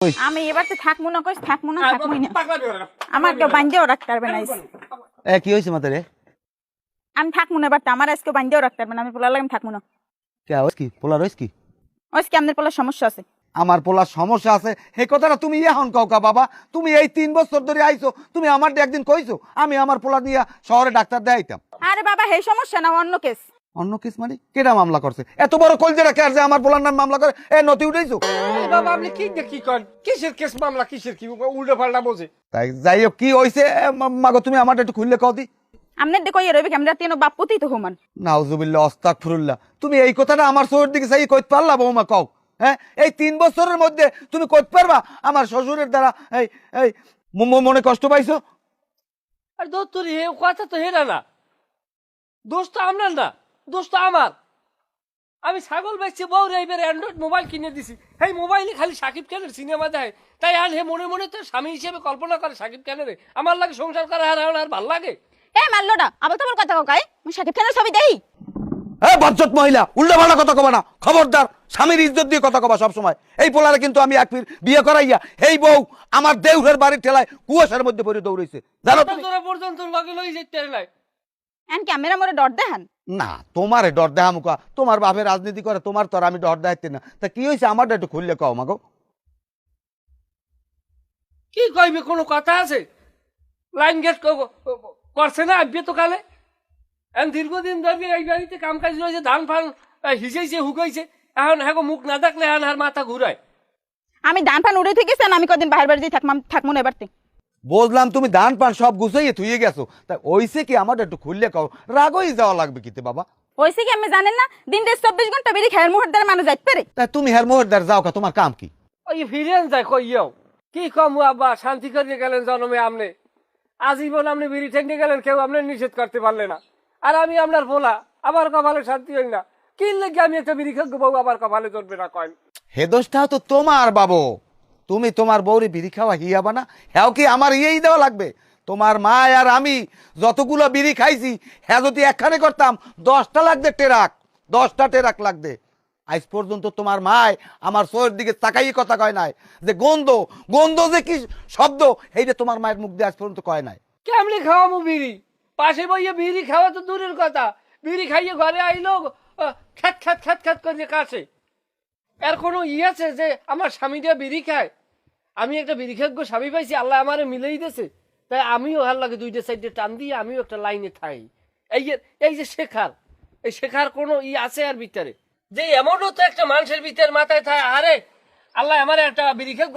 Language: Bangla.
আমি এবার তো থাকবো না কইস থাকবো না থাকবোই না আমার কেউ বান্ধেও রাখতে পারবে না কি হয়েছে মাথায় রে? আমি থাকবো না এবার আমার আজকে বান্ধেও রাখতে পারবে না আমি পোলা লাগে থাকবো না কে হইছ কি পোলার হইছ কি? আজকে আমাদের পোলার সমস্যা আছে আমার পোলার সমস্যা আছে এই কথাটা তুমি এখন কাউকা বাবা, তুমি এই 3 বছর ধরে আইছো, তুমি আমার একদিন কইছো আমি আমার পোলা নিয়ে শহরে ডাক্তার দেখাইতাম। আরে বাবা এই সমস্যা না অন্য কেস। অন্য কেস মানে কেডা মামলা করছে? এত বড় কলজেরা কে যে আমার পোলার নাম মামলা করে এ নথি উঠাইছো? বাবা আপনি কি করেন? কিসের কেস মামলা কিসের কি উল্টো পাল্টা বোঝে? তাই যাই হোক কি হইছে মাগো তুমি আমারটা একটু খুললে কও দি। আমনের দেখো ইয়ে রইবে আমরা তিন বাপুতি তো হুমান। নাউজুবিল্লাহ আস্তাগফিরুল্লাহ, তুমি এই কথাটা আমার শহরের দিকে চাই কইতে পারলা বৌমা কও? হ্যাঁ এই 3 বছরের মধ্যে তুমি কইতে পারবা আমার শ্বশুরের দ্বারা এই এই মনে কষ্ট পাইছো? আর দোষ তোর এ কথা তো হেরা না, দোষ তো আপনার না, দোষ তো আমার। আমি ছাগল বেচছি বউ এবার অ্যান্ড্রয়েড মোবাইল কিনে দিছি, এই মোবাইলে খালি সাকিব খানের সিনেমা দেয়, তাই আর হে মনে মনে তো স্বামী হিসেবে কল্পনা করে সাকিব খানের আমার লাগে সংসার করা আর ভাল লাগে। এ মারলোটা আবার তোমার কথা কাই আমি সাকিব খানের ছবি দেই। হ্যাঁ বজ্জত মহিলা উল্টা পাল্টা কথা কবা না, খবরদার। স্বামীর ইজ্জত দিয়ে কথা কবা সব সময়। এই পোলারে কিন্তু আমি এক বিয়ে করাইয়া এই বউ আমার দেউরের বাড়ির ঠেলায় কুয়াশার মধ্যে পড়ে দৌড়াইছে জানো তুমি? তোরা পর্যন্ত লগে লই যেতে নাই এন ক্যামেরা মোরে ডর দেখান না তোমারে ডর দেহা মুখা, তোমার বাপের রাজনীতি করে, তোমার তো আর আমি ডর দেখাইতে না। তা কি হয়েছে আমারটা একটু খুললে কও মাগো। কি কইবে, কোনো কথা আছে? লাইন গেট করছে না আব্বে তো কালে দীর্ঘদিন ধরে এই বাড়িতে কাম কাজ রয়েছে, ধান ফান হিসেছে হুকাইছে, এখন হ্যাঁ মুখ না দেখলে এখন আর মাথা ঘুরায়। আমি ধান ফান উড়ে থেকে আমি কদিন বাইরে বাড়ি থাকবো না এবারতে। বুঝলাম তুমি ধান পান সব গুছাইয়ে থুয়ে গেছো, তা ওইসে কি আমারটা একটু খুললে কও, রাগই যাওয়া লাগবে কিতে বাবা। ওইসে কি আমি জানেন না দিন 24 ঘন্টা বেরি খায়ের মুহূর্তে মানুষ যাইতে পারে। তা তুমি হের মোহরদার যাও কা, তোমার কাম কি? ওই ফিরেন যায় কইও কি কম আব্বা, শান্তি করে গেলেন জন্মে আপনি, আজীবন আপনি বিড়ি ঠেঙ্গে গেলেন, কেউ আপনি নিষেধ করতে পারলে না। আর আমি আপনার বলা আমার কপালে শান্তি হই না, কি লেগে আমি একটা বিড়ি খেয়ে বউ আবার কপালে চলবে না কয়েন। হে দোষটা তো তোমার বাবু, তুমি তোমার বউরে বিড়ি খাওয়া হিয়াবা না, হ্যাঁ কি আমার ইয়েই দেওয়া লাগবে? তোমার মা আর আমি যতগুলো বিড়ি খাইছি হ্যাঁ যদি একখানে করতাম 10টা লাগবে টেরাক, 10টা টেরাক লাগবে। আজ পর্যন্ত তোমার মায় আমার চোখের দিকে তাকাই কথা কয় নাই যে গন্ধ গন্ধ যে কি শব্দ এইটা তোমার মায়ের মুখ দিয়ে আজ পর্যন্ত কয় নাই। কেমনি খাওয়াবো বিড়ি? পাশে বইয়ে বিড়ি খাওয়া তো দূরের কথা, বিড়ি খাইয়ে ঘরে আইলো খ্যাত খ্যাত খ্যাত খ্যাত করে কাছে। এর কোনো আছে যে আমার স্বামীটা বিড়ি খায়? আমি একটা বিড়ি খেয়ে স্বামী পাইছি, আল্লাহ আমারে মিলেই দিয়েছে, তাই আমিও হার লাগে দুইটা সাইডে টান দিয়ে আমিও একটা লাইনে থাই। এই যে শেখার, এই শেখার কোনো আছে আর ভিতরে যে এমনও তো একটা মানুষের ভিতরে মাথায় থাকে, আরে আল্লাহ আমার একটা বিড়ি খেয়ে